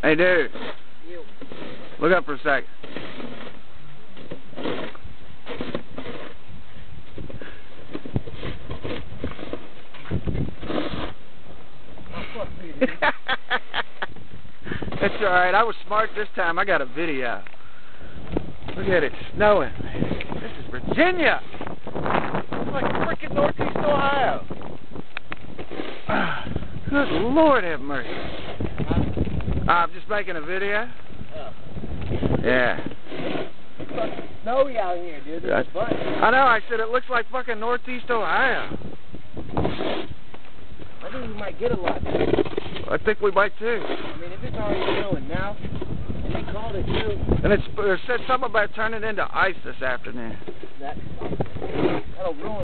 Hey, dude. You. Look up for a second. Oh, fuck me, dude. It's alright. I was smart this time. I got a video. Look at it snowing. This is Virginia. It's like freaking Northeast Ohio. Good Lord have mercy. I'm just making a video. Oh. Yeah. It's fucking snowy out here, dude. There's a bunch. I know. I said it looks like fucking Northeast Ohio. I think we might get a lot, dude. I think we might too. I mean, if it's already snowing now, and they called it too. And it said something about turning into ice this afternoon. That'll ruin